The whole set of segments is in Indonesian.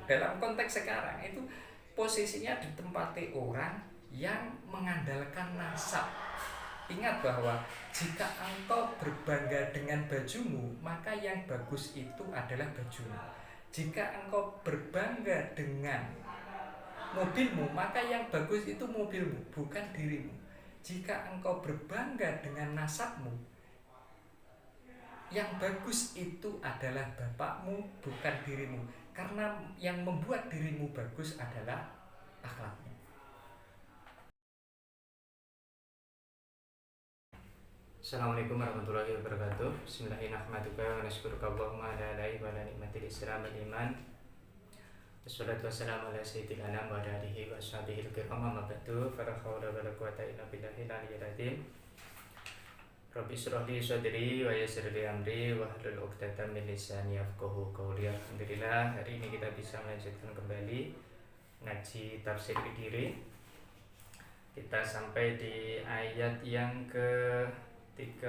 dalam konteks sekarang itu posisinya ditempati orang yang mengandalkan nasab. Ingat bahwa jika engkau berbangga dengan bajumu, maka yang bagus itu adalah bajumu. Jika engkau berbangga dengan mobilmu, maka yang bagus itu mobilmu, bukan dirimu. Jika engkau berbangga dengan nasabmu, yang bagus itu adalah bapakmu, bukan dirimu. Karena yang membuat dirimu bagus adalah akhlakmu. Assalamualaikum warahmatullahi wabarakatuh. Bismillahirrahmanirrahim. Wa nasykuruka Allahumma ala ala'i wa ala ni'matil Islam wal iman. Wassalatu wassalamu ala sayyidil anam wa ala alihi wa sahbihi al-kiram. Amma ba'du. Fala haula wa la quwwata illa billahil aliyyil azim. Rabbi shrah li sadri wa yassir li amri wa hlul 'uqdatam min lisani yafqahu qawli. Alhamdulillah, hari ini kita bisa melanjutkan kembali ngaji tafsir Qidiri. Kita sampai di ayat yang ke 33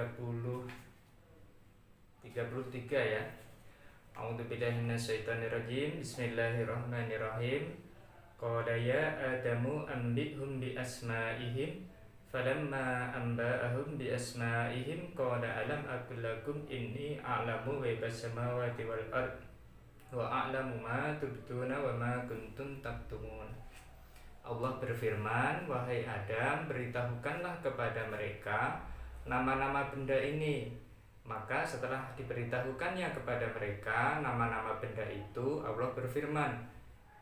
ya. A'udzubillahi minasyaitonirrajim. Bismillahirrahmanirrahim. Qala ya Adamu anbi'hum bi asma'ihim falamma anba'ahum bi asma'ihim qala alam aqul lakum inni a'lamu ghaibas samawati wal ard wa a'lamu ma tubduna wa ma kuntum taktumun. Allah berfirman, wahai Adam, beritahukanlah kepada mereka nama-nama benda ini. Maka setelah diberitahukannya kepada mereka nama-nama benda itu, Allah berfirman,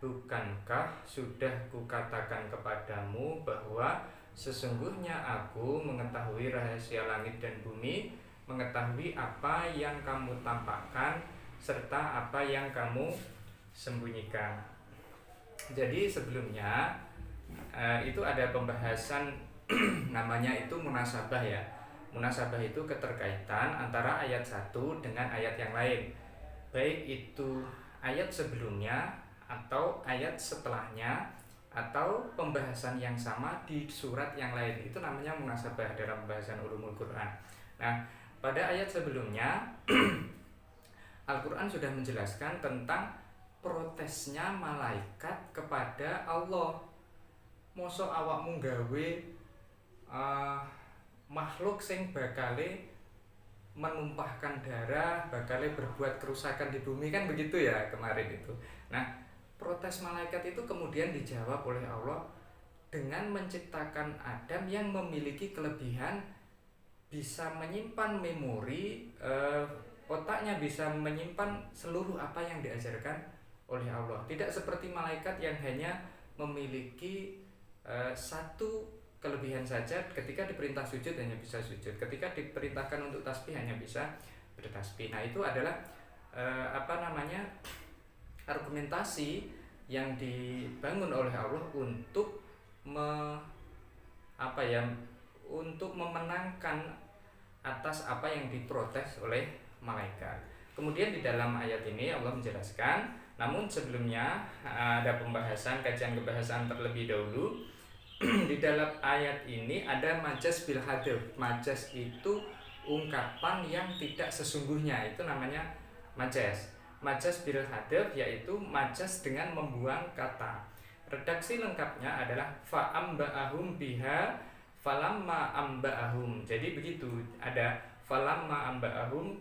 bukankah sudah kukatakan kepadamu bahwa sesungguhnya aku mengetahui rahasia langit dan bumi, mengetahui apa yang kamu tampakkan serta apa yang kamu sembunyikan. Jadi sebelumnya itu ada pembahasan namanya itu munasabah ya. Munasabah itu keterkaitan antara ayat satu dengan ayat yang lain, baik itu ayat sebelumnya atau ayat setelahnya atau pembahasan yang sama di surat yang lain. Itu namanya munasabah dalam pembahasan ulumul Quran. Nah, pada ayat sebelumnya Al-Quran sudah menjelaskan tentang protesnya malaikat kepada Allah. Mosok awakmu gawe makhluk sing bakale menumpahkan darah, bakale berbuat kerusakan di bumi, kan begitu ya kemarin itu. Nah, protes malaikat itu kemudian dijawab oleh Allah dengan menciptakan Adam yang memiliki kelebihan bisa menyimpan memori, otaknya bisa menyimpan seluruh apa yang diajarkan oleh Allah. Tidak seperti malaikat yang hanya memiliki satu kelebihan saja, ketika diperintah sujud hanya bisa sujud, ketika diperintahkan untuk tasbih hanya bisa bertasbih. Nah, itu adalah argumentasi yang dibangun oleh Allah untuk untuk memenangkan atas apa yang diprotes oleh malaikat. Kemudian di dalam ayat ini Allah menjelaskan, namun sebelumnya ada kajian kebahasan terlebih dahulu. Di dalam ayat ini ada majas bil hadaf. Majas itu ungkapan yang tidak sesungguhnya, itu namanya majas. Majas bil hadaf yaitu majas dengan membuang kata. Redaksi lengkapnya adalah fa'amba'ahum biha falamma amba'ahum. Jadi begitu, ada falamma amba'ahum,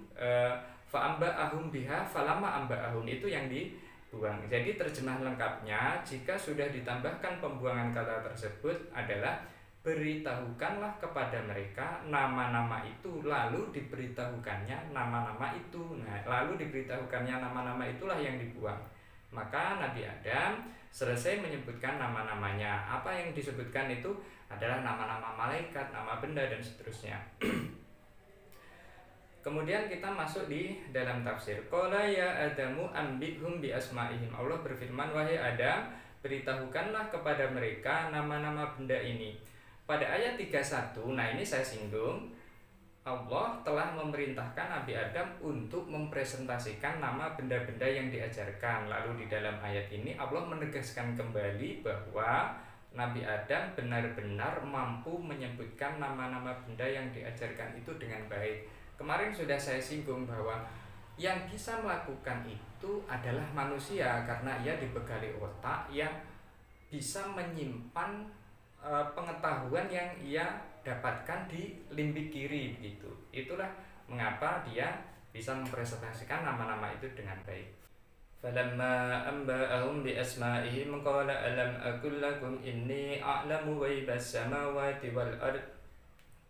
fa'amba'ahum biha falamma amba'ahum, itu yang dibuang. Jadi terjemah lengkapnya jika sudah ditambahkan pembuangan kata tersebut adalah beritahukanlah kepada mereka nama-nama itu, lalu diberitahukannya nama-nama itu. Nah, lalu diberitahukannya nama-nama itulah yang dibuang. Maka Nabi Adam selesai menyebutkan nama-namanya. Apa yang disebutkan itu adalah nama-nama malaikat, nama benda, dan seterusnya. Kemudian kita masuk di dalam tafsir. Qala ya Adamu anbi'hum bi asma'ihim. Allah berfirman, wahai Adam, beritahukanlah kepada mereka nama-nama benda ini. Pada ayat 31, nah ini saya singgung, Allah telah memerintahkan Nabi Adam untuk mempresentasikan nama benda-benda yang diajarkan. Lalu di dalam ayat ini Allah menegaskan kembali bahwa Nabi Adam benar-benar mampu menyebutkan nama-nama benda yang diajarkan itu dengan baik. Kemarin sudah saya singgung bahwa Yang bisa melakukan itu adalah manusia karena ia dibekali otak yang bisa menyimpan pengetahuan yang ia dapatkan di limbik kiri begitu. Itulah mengapa dia bisa mempresentasikan nama-nama itu dengan baik. Falamma anba'ahum bi asma'ihim qala alam aqul lakum inni a'lamu ghaibas samawati wal ard.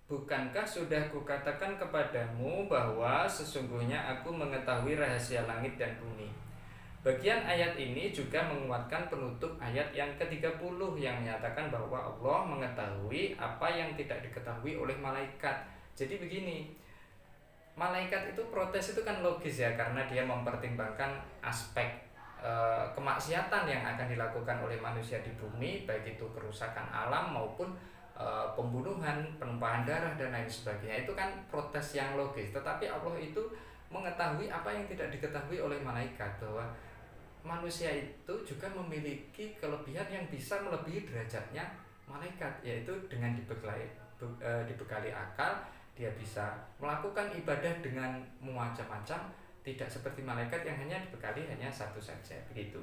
Bukankah sudah kukatakan kepadamu bahwa sesungguhnya aku mengetahui rahasia langit dan bumi. Bagian ayat ini juga menguatkan penutup ayat yang ke-30 yang menyatakan bahwa Allah mengetahui apa yang tidak diketahui oleh malaikat. Jadi begini, malaikat itu protes itu kan logis ya, karena dia mempertimbangkan aspek kemaksiatan yang akan dilakukan oleh manusia di bumi, baik itu kerusakan alam maupun pembunuhan, penumpahan darah dan lain sebagainya. Itu kan protes yang logis. Tetapi Allah itu mengetahui apa yang tidak diketahui oleh malaikat, bahwa manusia itu juga memiliki kelebihan yang bisa melebihi derajatnya malaikat, yaitu dengan dibekali akal, dia bisa melakukan ibadah dengan macam-macam, tidak seperti malaikat yang hanya dibekali hanya satu saja begitu.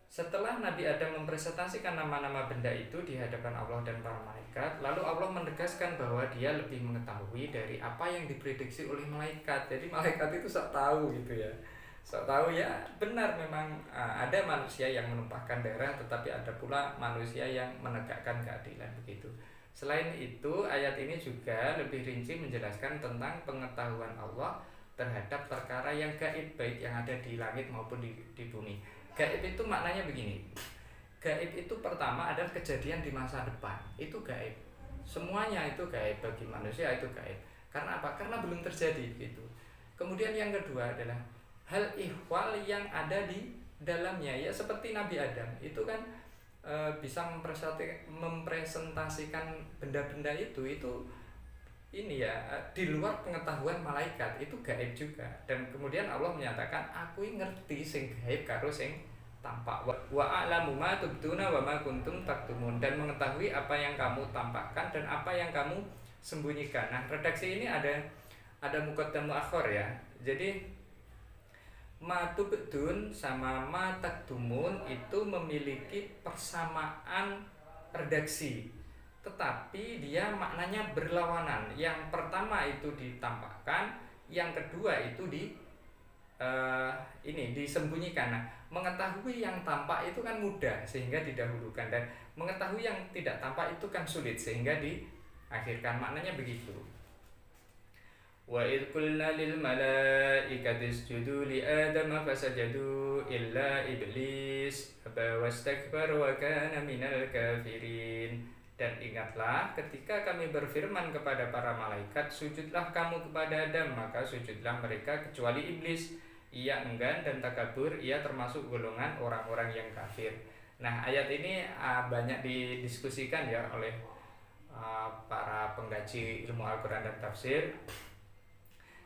Setelah Nabi Adam mempresentasikan nama-nama benda itu di hadapan Allah dan para malaikat, lalu Allah menegaskan bahwa dia lebih mengetahui dari apa yang diprediksi oleh malaikat. Jadi malaikat itu sok tahu gitu ya. Sok tahu ya, benar memang ada manusia yang menumpahkan darah, tetapi ada pula manusia yang menegakkan keadilan begitu. Selain itu, ayat ini juga lebih rinci menjelaskan tentang pengetahuan Allah terhadap perkara yang gaib, baik yang ada di langit maupun di bumi. Gaib itu maknanya begini. Gaib itu pertama adalah kejadian di masa depan. Itu gaib. Semuanya itu gaib, bagi manusia itu gaib. Karena apa? Karena belum terjadi gitu. Kemudian yang kedua adalah hal ihwal yang ada di dalamnya, ya seperti Nabi Adam itu kan bisa mempresentasikan benda-benda itu ini ya di luar pengetahuan malaikat, itu gaib juga. Dan kemudian Allah menyatakan aku ngerti sing gaib karo sing tampak, wa a'lamu ma tubduna wa ma kuntum taktumun, dan mengetahui apa yang kamu tampakkan dan apa yang kamu sembunyikan. Nah, redaksi ini ada muqaddam muakhir ya. Jadi ma tubdun sama ma taktumun itu memiliki persamaan redaksi, tetapi dia maknanya berlawanan. Yang pertama itu ditampakkan, yang kedua itu disembunyikan. Nah, mengetahui yang tampak itu kan mudah sehingga didahulukan, dan mengetahui yang tidak tampak itu kan sulit sehingga diakhirkan. Maknanya begitu. Wa idh qulna lil malaikati isjudu li adama fasajadu illa iblis aba wastakbara wa kana minal kafirin. Dan ingatlah ketika kami berfirman kepada para malaikat, sujudlah kamu kepada Adam, maka sujudlah mereka kecuali iblis. Ia enggan dan takabur, ia termasuk golongan orang-orang yang kafir. Nah, ayat ini banyak didiskusikan ya oleh para pengkaji ilmu Al-Quran dan tafsir.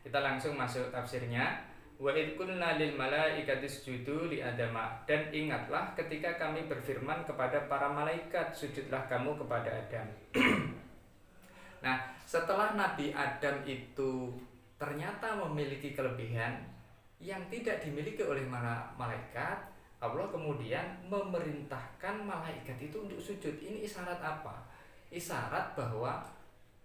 Kita langsung masuk tafsirnya. Wa idh qulna lil malaikati isjudu li adama, dan ingatlah ketika kami berfirman kepada para malaikat, sujudlah kamu kepada Adam. Nah, setelah Nabi Adam itu ternyata memiliki kelebihan yang tidak dimiliki oleh malaikat, Allah kemudian memerintahkan malaikat itu untuk sujud. Ini isyarat apa? Isyarat bahwa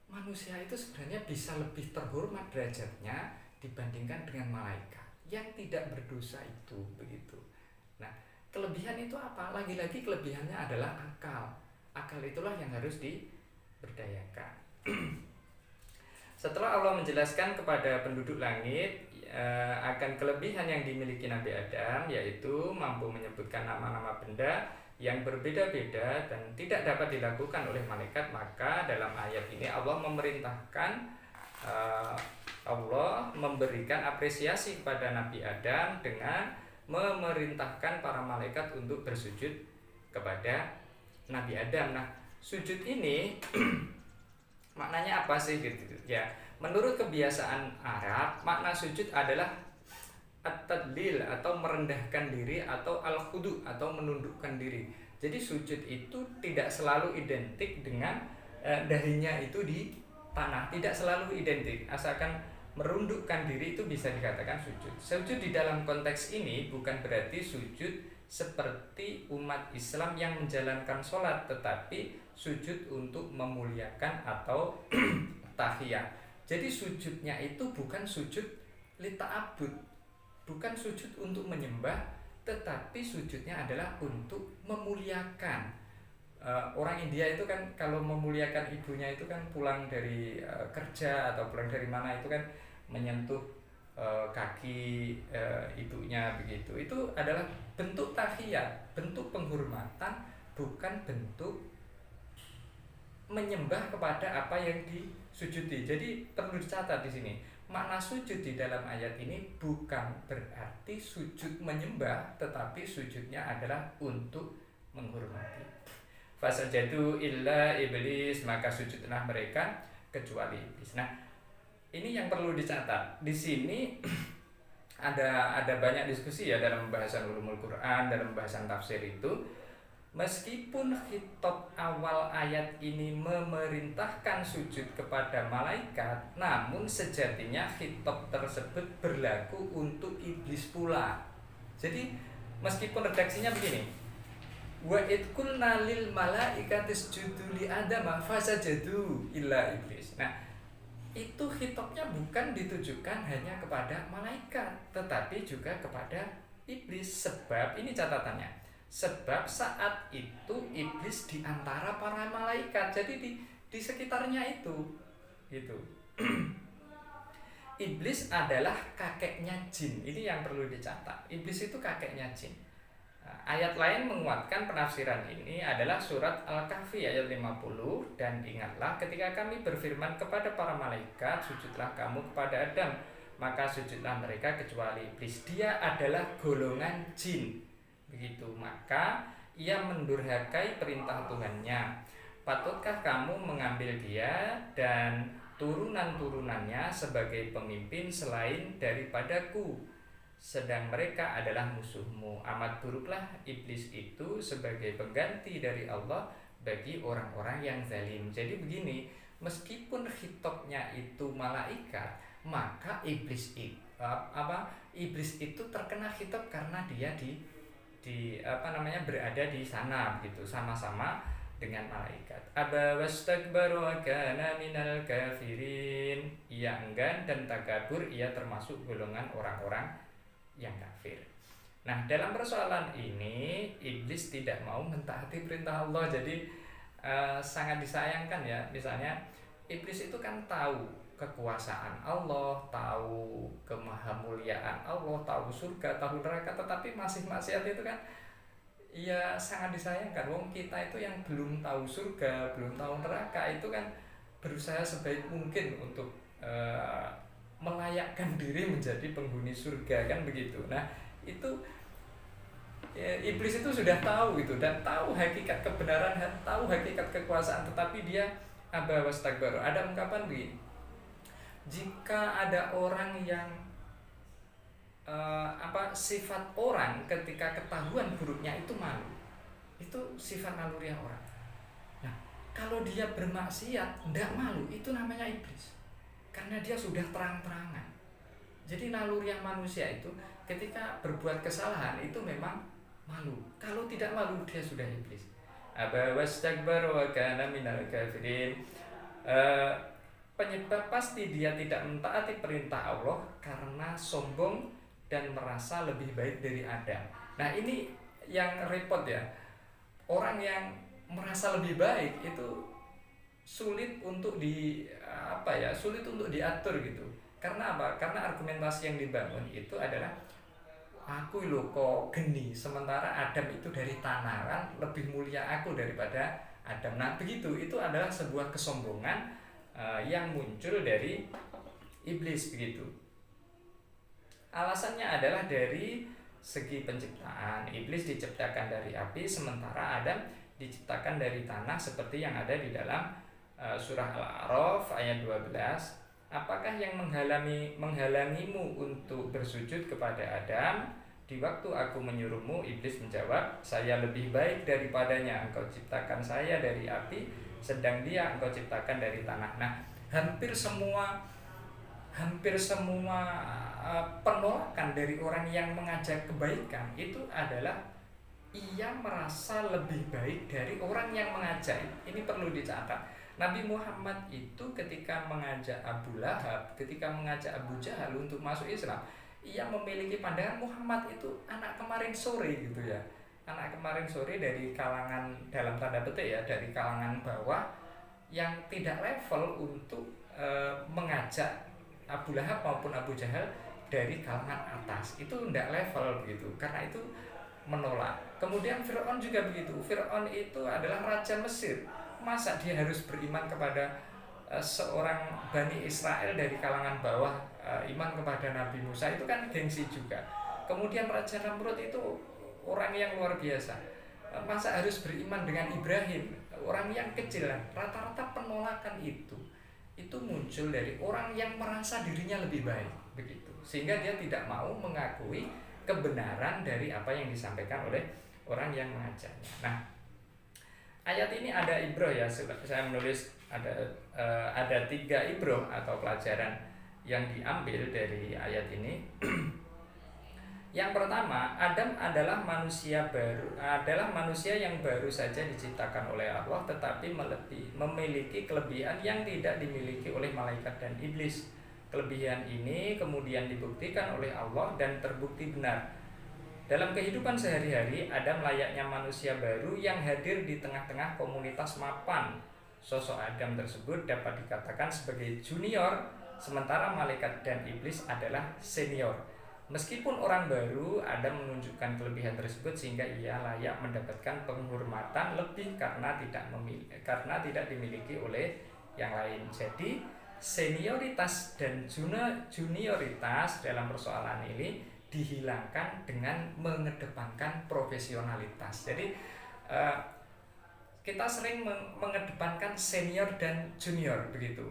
manusia itu sebenarnya bisa lebih terhormat derajatnya dibandingkan dengan malaikat yang tidak berdosa itu begitu. Nah, kelebihan itu apa? Lagi-lagi kelebihannya adalah akal. Akal itulah yang harus diberdayakan. Setelah Allah menjelaskan kepada penduduk langit akan kelebihan yang dimiliki Nabi Adam, yaitu mampu menyebutkan nama-nama benda yang berbeda-beda dan tidak dapat dilakukan oleh malaikat, maka dalam ayat ini Allah memerintahkan, Allah memberikan apresiasi kepada Nabi Adam dengan memerintahkan para malaikat untuk bersujud kepada Nabi Adam. Nah, sujud ini maknanya apa sih gitu ya? Menurut kebiasaan Arab, makna sujud adalah at-tadlil atau merendahkan diri, atau al-khudu atau menundukkan diri. Jadi sujud itu tidak selalu identik dengan dahinya itu di tanah, tidak selalu identik. Asalkan merundukkan diri itu bisa dikatakan sujud. Sujud di dalam konteks ini bukan berarti sujud seperti umat Islam yang menjalankan sholat, tetapi sujud untuk memuliakan atau tahiyah. Jadi sujudnya itu bukan sujud lita'abud, bukan sujud untuk menyembah, tetapi sujudnya adalah untuk memuliakan. Orang India itu kan kalau memuliakan ibunya itu kan pulang dari kerja atau pulang dari mana itu kan menyentuh kaki ibunya begitu. Itu adalah bentuk tahiyat, bentuk penghormatan, bukan bentuk menyembah kepada apa yang disujudi. Jadi perlu dicatat di sini, makna sujud di dalam ayat ini bukan berarti sujud menyembah, tetapi sujudnya adalah untuk menghormati. Fasajadu illa iblis, maka sujudlah mereka kecuali iblis. Nah, ini yang perlu dicatat. Di sini ada banyak diskusi ya dalam pembahasan ulumul Quran, dalam pembahasan tafsir itu. Meskipun khitab awal ayat ini memerintahkan sujud kepada malaikat, namun sejatinya khitab tersebut berlaku untuk iblis pula. Jadi meskipun redaksinya begini, wa id qulna lil malaikati isjudu li adama fasajadu illa iblis. Nah, itu khitabnya bukan ditujukan hanya kepada malaikat, tetapi juga kepada iblis. Sebab ini catatannya, sebab saat itu iblis di antara para malaikat, jadi di sekitarnya itu gitu. Iblis adalah kakeknya jin. Ini yang perlu dicatat. Iblis itu kakeknya jin. Ayat lain menguatkan penafsiran ini adalah surat Al-Kahfi ayat 50, dan ingatlah ketika kami berfirman kepada para malaikat, sujudlah kamu kepada Adam, maka sujudlah mereka kecuali iblis. Dia adalah golongan jin. Begitu, maka ia mendurhakai perintah Tuhannya. Patutkah kamu mengambil dia dan turunan-turunannya sebagai pemimpin selain daripadaku? Sedang mereka adalah musuhmu. Amat buruklah iblis itu sebagai pengganti dari Allah bagi orang-orang yang zalim. Jadi begini, meskipun khitabnya itu malaikat, maka iblis itu terkena khitab karena dia berada di sana begitu, sama-sama dengan malaikat. Aba wastakbaru wa kana minal kafirin. Ia enggan dan takabur, ia termasuk golongan orang-orang yang kafir. Nah, dalam persoalan ini iblis tidak mau mentaati perintah Allah. Jadi sangat disayangkan ya. Misalnya iblis itu kan tahu kekuasaan Allah, tahu kemahamuliaan Allah, tahu surga, tahu neraka, tetapi masih maksiat itu kan ya sangat disayangkan. Wong kita itu yang belum tahu surga, belum tahu neraka itu kan berusaha sebaik mungkin untuk melayakkan diri menjadi penghuni surga, kan begitu. Nah, itu ya, iblis itu sudah tahu itu dan tahu hakikat kebenaran, tahu hakikat kekuasaan, tetapi dia aba wastakbar. Ada ungkapan begini, jika ada orang yang sifat orang ketika ketahuan buruknya itu malu, itu sifat naluriah orang. Nah, kalau dia bermaksiat tidak malu, itu namanya iblis, karena dia sudah terang-terangan. Jadi naluriah manusia itu ketika berbuat kesalahan itu memang malu. Kalau tidak malu dia sudah iblis. Aba wastakbar wa kana minal kafirin. Penyebab pasti dia tidak mentaati perintah Allah karena sombong dan merasa lebih baik dari Adam. Nah, ini yang repot ya. Orang yang merasa lebih baik itu sulit untuk sulit untuk diatur gitu. Karena apa? Karena argumentasi yang dibangun itu adalah aku lho kok geni, sementara Adam itu dari tanah, kan lebih mulia aku daripada Adam. Nah, begitu, itu adalah sebuah kesombongan yang muncul dari iblis begitu. Alasannya adalah dari segi penciptaan. Iblis diciptakan dari api, sementara Adam diciptakan dari tanah, seperti yang ada di dalam surah Al-A'raf ayat 12. Apakah yang menghalangimu untuk bersujud kepada Adam di waktu aku menyuruhmu? Iblis menjawab, saya lebih baik daripadanya. Engkau ciptakan saya dari api, sedang dia engkau ciptakan dari tanah. Nah, hampir semua hampir semua penolakan dari orang yang mengajak kebaikan itu adalah ia merasa lebih baik dari orang yang mengajak. Ini perlu dicatat. Nabi Muhammad itu ketika mengajak Abu Lahab, ketika mengajak Abu Jahal untuk masuk Islam, ia memiliki pandangan Muhammad itu anak kemarin sore gitu ya. Anak kemarin sore dari kalangan, dalam tanda petik ya, dari kalangan bawah yang tidak level untuk mengajak Abu Lahab maupun Abu Jahal dari kalangan atas. Itu tidak level begitu. Karena itu menolak. Kemudian Fir'aun juga begitu. Fir'aun itu adalah raja Mesir. Masa dia harus beriman kepada seorang Bani Israel dari kalangan bawah, iman kepada Nabi Musa, itu kan gengsi juga. Kemudian Raja Namrud itu orang yang luar biasa. Masa harus beriman dengan Ibrahim, orang yang kecil. Rata-rata penolakan itu muncul dari orang yang merasa dirinya lebih baik begitu. Sehingga dia tidak mau mengakui kebenaran dari apa yang disampaikan oleh orang yang mengajaknya. Nah, ayat ini ada ibroh ya, saya menulis ada 3 ibroh atau pelajaran yang diambil dari ayat ini. Yang pertama, Adam adalah manusia yang baru saja diciptakan oleh Allah, tetapi memiliki kelebihan yang tidak dimiliki oleh malaikat dan iblis. Kelebihan ini kemudian dibuktikan oleh Allah dan terbukti benar. Dalam kehidupan sehari-hari, Adam layaknya manusia baru yang hadir di tengah-tengah komunitas mapan. Sosok Adam tersebut dapat dikatakan sebagai junior, sementara malaikat dan iblis adalah senior. Meskipun orang baru, Adam menunjukkan kelebihan tersebut sehingga ia layak mendapatkan penghormatan lebih karena tidak dimiliki oleh yang lain. Jadi, senioritas dan junioritas dalam persoalan ini dihilangkan dengan mengedepankan profesionalitas. Jadi kita sering mengedepankan senior dan junior begitu,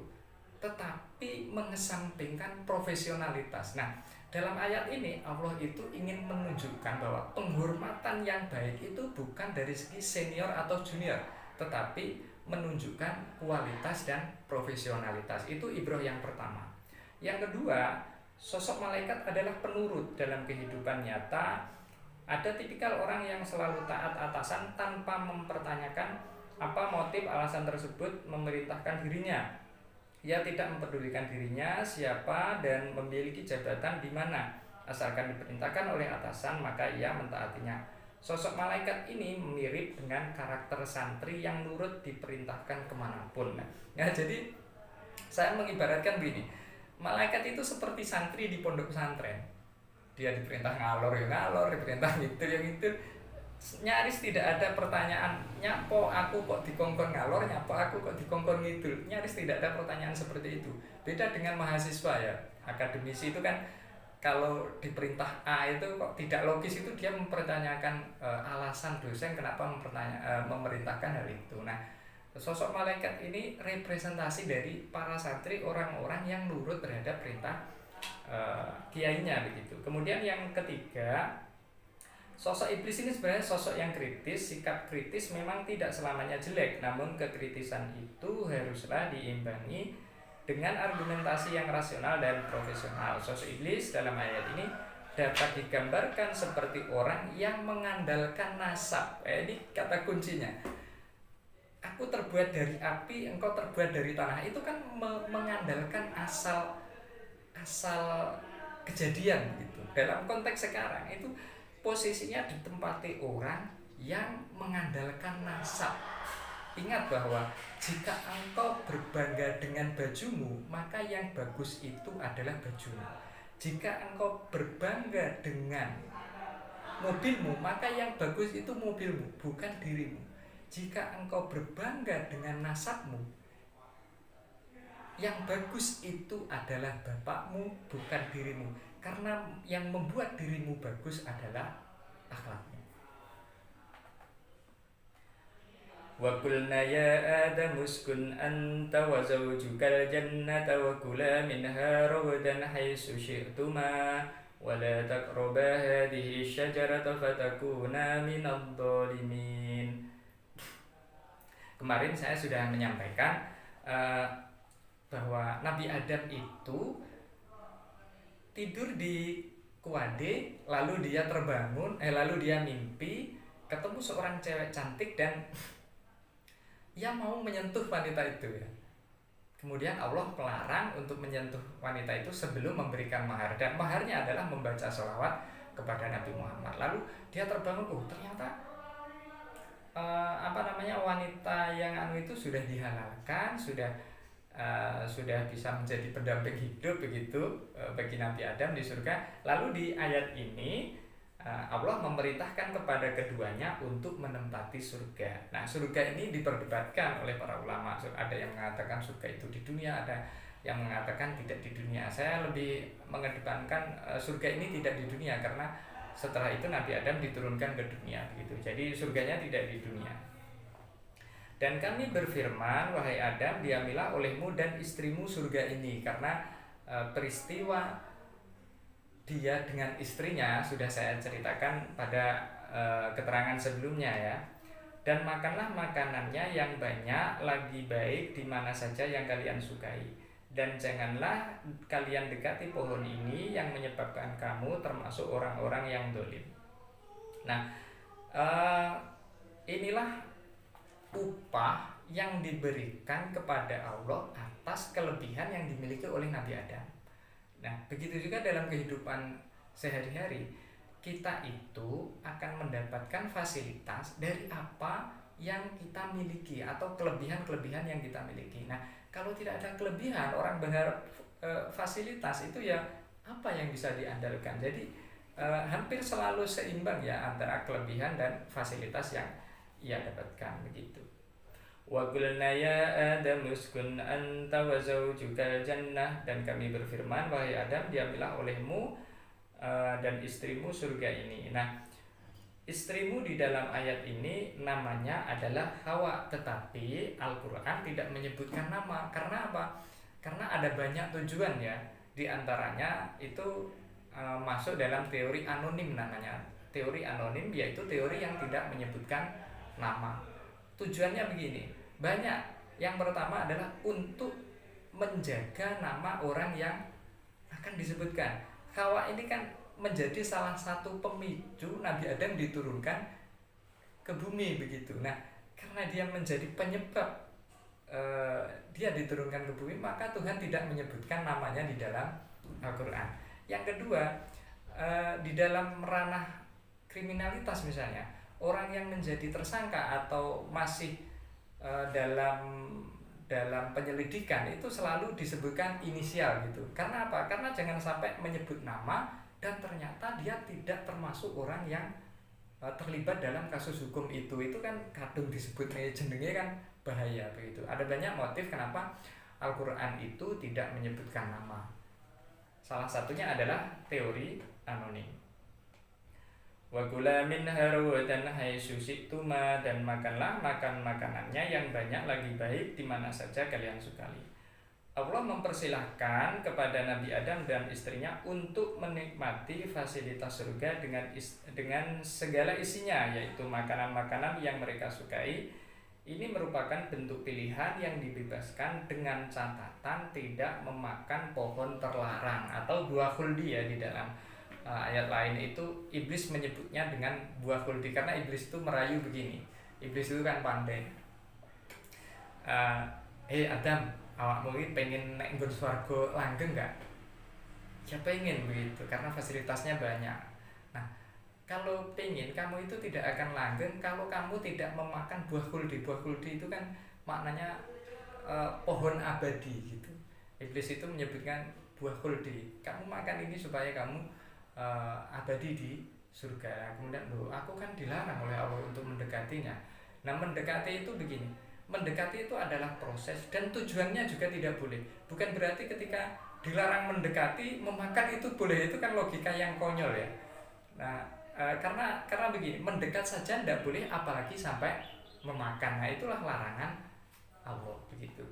tetapi mengesampingkan profesionalitas. Nah, dalam ayat ini Allah itu ingin menunjukkan bahwa penghormatan yang baik itu bukan dari segi senior atau junior, tetapi menunjukkan kualitas dan profesionalitas. Itu ibroh yang pertama. Yang kedua, sosok malaikat adalah penurut dalam kehidupan nyata. Ada tipikal orang yang selalu taat atasan tanpa mempertanyakan apa motif alasan tersebut memerintahkan dirinya. Ia tidak mempedulikan dirinya siapa dan memiliki jabatan di mana. Asalkan diperintahkan oleh atasan, maka ia mentaatinya. Sosok malaikat ini mirip dengan karakter santri yang nurut diperintahkan kemanapun. Nah, jadi saya mengibaratkan begini, malaikat itu seperti santri di pondok pesantren. Dia diperintah ngalor ya ngalor, diperintah ngitir ya ngitir. Nyaris tidak ada pertanyaan, nyapo aku kok dikongkon ngalor, nyapo aku kok dikongkon ngidul. Nyaris tidak ada pertanyaan seperti itu. Beda dengan mahasiswa ya, akademisi itu kan kalau diperintah A itu kok tidak logis, itu dia mempertanyakan alasan dosen kenapa memerintahkan hal itu. Nah, sosok malaikat ini representasi dari para santri, orang-orang yang nurut terhadap perintah kiainya begitu. Kemudian yang ketiga, sosok iblis ini sebenarnya sosok yang kritis. Sikap kritis memang tidak selamanya jelek, namun kekritisan itu haruslah diimbangi dengan argumentasi yang rasional dan profesional. Sosok iblis dalam ayat ini dapat digambarkan seperti orang yang mengandalkan nasab. Ini kata kuncinya. Aku terbuat dari api, engkau terbuat dari tanah. Itu kan mengandalkan asal kejadian gitu. Dalam konteks sekarang itu posisinya ditempati orang yang mengandalkan nasab. Ingat bahwa jika engkau berbangga dengan bajumu, maka yang bagus itu adalah bajumu. Jika engkau berbangga dengan mobilmu, maka yang bagus itu mobilmu, bukan dirimu. Jika engkau berbangga dengan nasabmu, yang bagus itu adalah bapakmu, bukan dirimu. Karena yang membuat dirimu bagus adalah akhlakmu. Wa qulna ya Adam uskun anta wa zawjukal jannata wa kula minha ragadan haitsu syi'tuma wa la taqraba hadhihi syajarata fatakuna minadh dhalimin. Kemarin saya sudah menyampaikan bahwa Nabi Adam itu tidur di kuade, lalu dia terbangun, lalu dia mimpi ketemu seorang cewek cantik dan ia mau menyentuh wanita itu ya. Kemudian Allah melarang untuk menyentuh wanita itu sebelum memberikan mahar, dan maharnya adalah membaca sholawat kepada Nabi Muhammad. Lalu dia terbangun, ternyata wanita yang itu sudah dihalalkan, sudah bisa menjadi pendamping hidup begitu bagi Nabi Adam di surga. Lalu di ayat ini Allah memerintahkan kepada keduanya untuk menempati surga. Nah, surga ini diperdebatkan oleh para ulama. Ada yang mengatakan surga itu di dunia, ada yang mengatakan tidak di dunia. Saya lebih mengedepankan surga ini tidak di dunia, karena setelah itu Nabi Adam diturunkan ke dunia begitu. Jadi surganya tidak di dunia. Dan kami berfirman, wahai Adam, diamilah olehmu dan istrimu surga ini, karena peristiwa dia dengan istrinya sudah saya ceritakan pada keterangan sebelumnya ya. Dan makanlah makanannya yang banyak, lagi baik di mana saja yang kalian sukai. Dan janganlah kalian dekati pohon ini yang menyebabkan kamu termasuk orang-orang yang dolim. Nah, inilah upah yang diberikan kepada Allah atas kelebihan yang dimiliki oleh Nabi Adam. Nah, begitu juga dalam kehidupan sehari-hari, kita itu akan mendapatkan fasilitas dari apa yang kita miliki atau kelebihan-kelebihan yang kita miliki. Nah, kalau tidak ada kelebihan, orang berharap fasilitas itu ya apa yang bisa diandalkan. Jadi hampir selalu seimbang ya antara kelebihan dan fasilitas yang ia dapatkan begitu. Wa qulna ya Adam uskun anta wa zawjukal jannah, dan kami berfirman, wahai Adam, diambillah olehmu dan istrimu surga ini. Nah, istrimu di dalam ayat ini namanya adalah Hawa, tetapi Al-Qur'an tidak menyebutkan nama. Karena apa? Karena ada banyak tujuan ya. Di antaranya itu masuk dalam teori anonim namanya. Teori anonim yaitu teori yang tidak menyebutkan nama. Tujuannya begini, banyak. Yang pertama adalah untuk menjaga nama orang yang akan disebutkan. Hawa ini kan menjadi salah satu pemicu Nabi Adam diturunkan ke bumi begitu. Nah, karena dia menjadi penyebab dia diturunkan ke bumi, maka Tuhan tidak menyebutkan namanya di dalam Al-Quran. Yang kedua, di dalam ranah kriminalitas misalnya, orang yang menjadi tersangka atau masih dalam penyelidikan itu selalu disebutkan inisial gitu. Karena apa? Karena jangan sampai menyebut nama dan ternyata dia tidak termasuk orang yang terlibat dalam kasus hukum itu kan kadung disebut jenenge kan bahaya begitu. Ada banyak motif kenapa Al-Quran itu tidak menyebutkan nama. Salah satunya adalah teori anonim. Wa kula minha rawadan haitsu syi'tuma, dan makanlah makanannya yang banyak lagi baik di mana saja kalian sukai. Allah mempersilahkan kepada Nabi Adam dan istrinya untuk menikmati fasilitas surga dengan segala isinya, yaitu makanan-makanan yang mereka sukai. Ini merupakan bentuk pilihan yang dibebaskan dengan catatan tidak memakan pohon terlarang atau buah khuldi ya. Di dalam ayat lain itu iblis menyebutnya dengan buah khuldi, karena iblis itu merayu begini. Iblis itu kan pandai. Adam, awakmu ini pengen naik nggon swarga langgeng enggak? Ya pengen begitu, karena fasilitasnya banyak. Nah, kalau pengen, kamu itu tidak akan langgeng kalau kamu tidak memakan buah khuldi. Buah khuldi itu kan maknanya pohon abadi gitu. Iblis itu menyebutkan buah khuldi. Kamu makan ini supaya kamu abadi di surga. Kemudian aku kan dilarang oleh Allah untuk mendekatinya. Nah, mendekati itu begini, mendekati itu adalah proses dan tujuannya juga tidak boleh. Bukan berarti ketika dilarang mendekati memakan itu boleh, itu kan logika yang konyol ya. Nah, karena begini, mendekat saja tidak boleh apalagi sampai memakan. Nah, itulah larangan Allah begitu.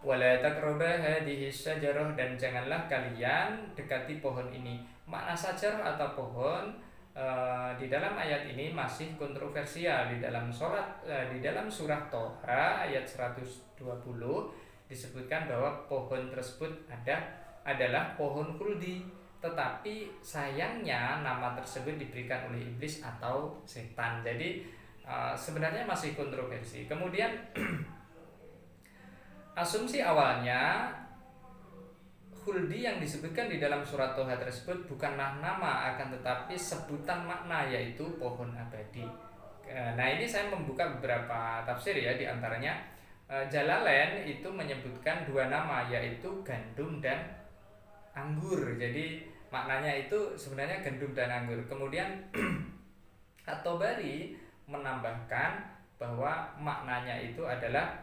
Wala taqraba hadhihi syajarah, dan janganlah kalian dekati pohon ini. Makna syajarah atau pohon di dalam ayat ini masih kontroversial. Di dalam surah Toha ayat 120 disebutkan bahwa pohon tersebut ada adalah pohon khuldi, tetapi sayangnya nama tersebut diberikan oleh iblis atau setan. Jadi sebenarnya masih kontroversi. Kemudian asumsi awalnya khuldi yang disebutkan di dalam surat Toha tersebut bukanlah nama, akan tetapi sebutan makna, yaitu pohon abadi. Nah, ini saya membuka beberapa tafsir ya, di antaranya Jalalain itu menyebutkan dua nama, yaitu gandum dan anggur. Jadi maknanya itu sebenarnya gandum dan anggur. Kemudian At-Tabari menambahkan bahwa maknanya itu adalah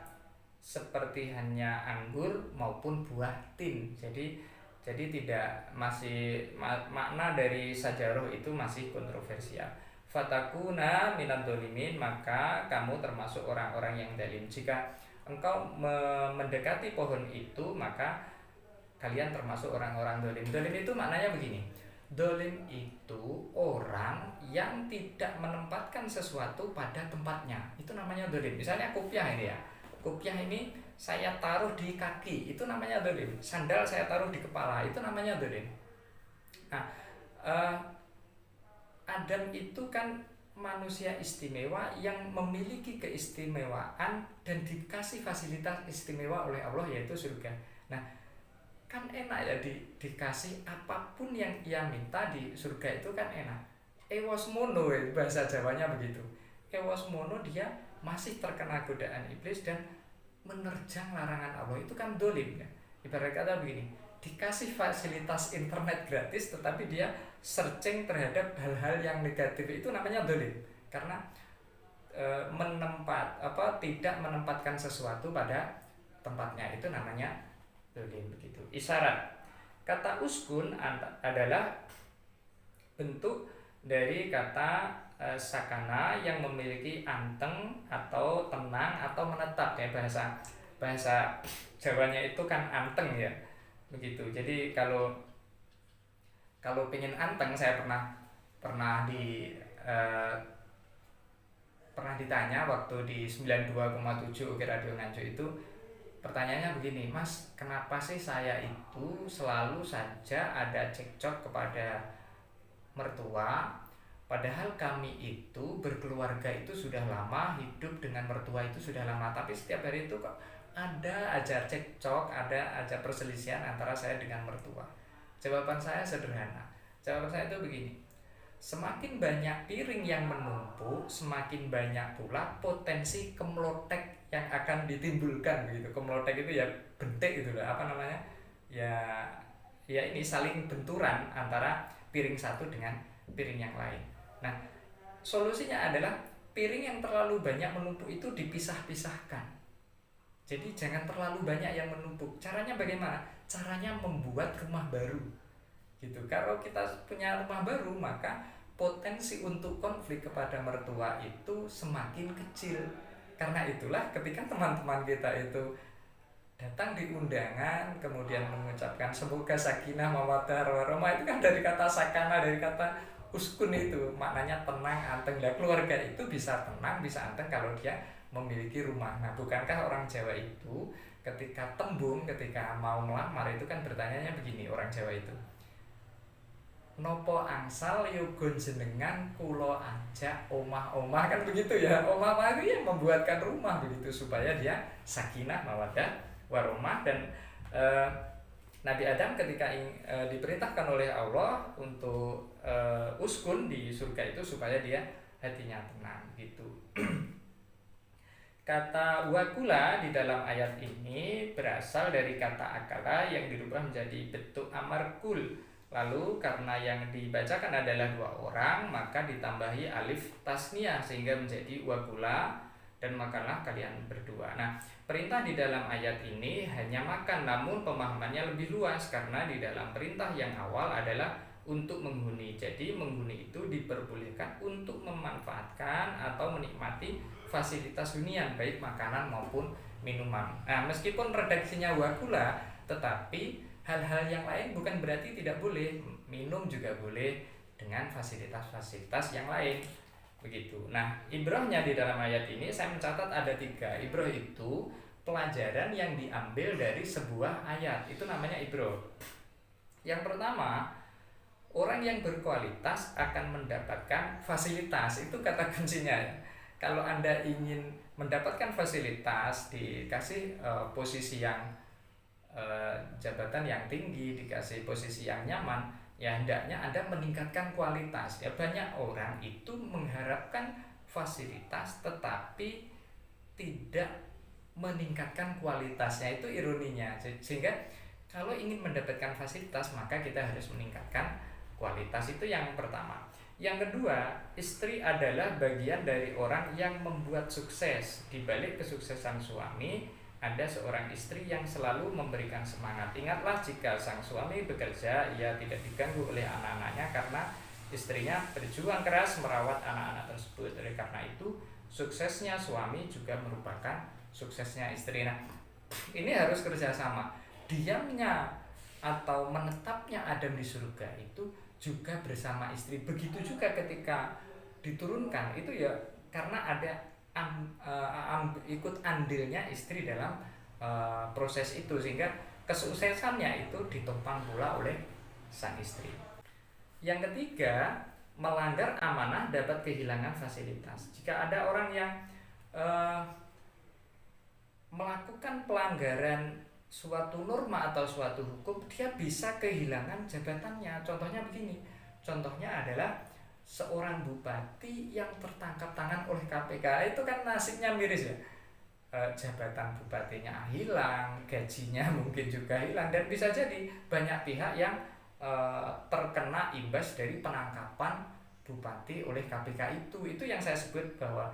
seperti hanya anggur maupun buah tin. Jadi tidak masih makna dari sajaroh itu masih kontroversial. Fatakuna minad dolimin, maka kamu termasuk orang-orang yang zalim. Jika engkau mendekati pohon itu, maka kalian termasuk orang-orang dolim. Dolim itu maknanya begini. Dolim itu orang yang tidak menempatkan sesuatu pada tempatnya. Itu namanya dolim. Misalnya kopiah ini ya. Kopiah ini saya taruh di kaki, itu namanya dolim. Sandal saya taruh di kepala, itu namanya dolim. Nah, Adam itu kan manusia istimewa yang memiliki keistimewaan dan dikasih fasilitas istimewa oleh Allah, yaitu surga. Nah, kan enak ya dikasih apapun yang ia minta di surga, itu kan enak. Ewos mono, bahasa Jawanya begitu. Ewos mono, dia masih terkena godaan iblis dan menerjang larangan Allah, itu kan dolim ya. Ibarat kata begini, dikasih fasilitas internet gratis tetapi dia searching terhadap hal-hal yang negatif, itu namanya dolim. Karena tidak menempatkan sesuatu pada tempatnya, itu namanya dolim begitu. Isyarat kata uskun adalah bentuk dari kata sakana yang memiliki anteng atau tenang atau menetap ya, bahasa Jawanya itu kan anteng ya begitu. Jadi kalau pengen anteng, saya pernah ditanya waktu di 92,7 Oke Radio Nganjuk itu, pertanyaannya begini, Mas, kenapa sih saya itu selalu saja ada cekcok kepada mertua, padahal kami itu berkeluarga itu sudah lama, hidup dengan mertua itu sudah lama, tapi setiap hari itu kok ada aja cekcok, ada aja perselisihan antara saya dengan mertua. Jawaban saya sederhana. Jawaban saya itu begini, semakin banyak piring yang menumpuk, semakin banyak pula potensi kemlotek yang akan ditimbulkan begitu. Kemlotek itu ya bentik gitu loh, ya ini saling benturan antara piring satu dengan piring yang lain. Nah, solusinya adalah piring yang terlalu banyak menumpuk itu dipisah-pisahkan. Jadi jangan terlalu banyak yang menumpuk. Caranya bagaimana? Caranya membuat rumah baru gitu. Kalau kita punya rumah baru, maka potensi untuk konflik kepada mertua itu semakin kecil. Karena itulah ketika teman-teman kita itu datang di undangan kemudian mengucapkan semoga sakinah mawaddah warahmah, itu kan dari kata sakana, dari kata uskun, itu maknanya tenang, anteng. Lah, keluarga itu bisa tenang, bisa anteng kalau dia memiliki rumah. Nah, bukankah orang Jawa itu ketika mau melamar itu kan bertanyanya begini, orang Jawa itu, nopo angsal yogon jenengan kulo ajak omah-omah, kan begitu ya. Omah-omah itu yang membuatkan rumah begitu, supaya dia sakinah mawaddah warahmah. Dan Nabi Adam ketika diperintahkan oleh Allah untuk uskun di surga itu supaya dia hatinya tenang gitu. Kata wakula di dalam ayat ini berasal dari kata akala yang dirubah menjadi bentuk amarkul. Lalu karena yang dibacakan adalah dua orang, maka ditambahi alif tasniyah sehingga menjadi wakula, dan makanlah kalian berdua. Nah, perintah di dalam ayat ini hanya makan, namun pemahamannya lebih luas karena di dalam perintah yang awal adalah untuk menghuni. Jadi menghuni itu diperbolehkan untuk memanfaatkan atau menikmati fasilitas hunian, baik makanan maupun minuman. Nah, meskipun redaksinya wakula, tetapi hal-hal yang lain bukan berarti tidak boleh. Minum juga boleh dengan fasilitas-fasilitas yang lain begitu. Nah, ibrahnya di dalam ayat ini saya mencatat ada 3. Ibrah itu pelajaran yang diambil dari sebuah ayat, itu namanya ibrah. Yang pertama, orang yang berkualitas akan mendapatkan fasilitas, itu kata kuncinya ya. Kalau Anda ingin mendapatkan fasilitas, dikasih posisi yang jabatan yang tinggi, dikasih posisi yang nyaman, ya hendaknya Anda meningkatkan kualitas. Ya banyak orang itu mengharapkan fasilitas tetapi tidak meningkatkan kualitasnya, itu ironinya. Sehingga kalau ingin mendapatkan fasilitas maka kita harus meningkatkan kualitas, itu yang pertama. Yang kedua, istri adalah bagian dari orang yang membuat sukses. Di balik kesuksesan suami ada seorang istri yang selalu memberikan semangat. Ingatlah, jika sang suami bekerja, ia tidak diganggu oleh anak-anaknya karena istrinya berjuang keras merawat anak-anak tersebut. Oleh karena itu, suksesnya suami juga merupakan suksesnya istri. Nah, ini harus kerjasama. Diamnya atau menetapnya Adam di surga itu juga bersama istri. Begitu juga ketika diturunkan itu ya karena ada ikut andilnya istri dalam proses itu, sehingga kesuksesannya itu ditopang pula oleh sang istri. Yang ketiga, melanggar amanah dapat kehilangan fasilitas. Jika ada orang yang melakukan pelanggaran suatu norma atau suatu hukum, dia bisa kehilangan jabatannya. Contohnya begini, contohnya adalah seorang bupati yang tertangkap tangan oleh KPK, itu kan nasibnya miris ya. Jabatan bupatinya hilang, gajinya mungkin juga hilang, dan bisa jadi banyak pihak yang terkena imbas dari penangkapan bupati oleh KPK itu yang saya sebut bahwa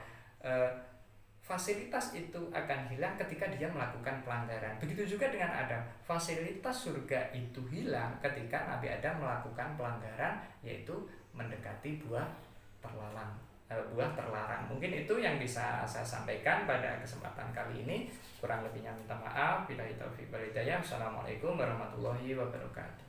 fasilitas itu akan hilang ketika dia melakukan pelanggaran. Begitu juga dengan Adam, fasilitas surga itu hilang ketika Nabi Adam melakukan pelanggaran, yaitu mendekati buah terlarang. Mungkin itu yang bisa saya sampaikan pada kesempatan kali ini. Kurang lebihnya minta maaf. Billahi taufiq wal hidayah. Assalamualaikum warahmatullahi wabarakatuh.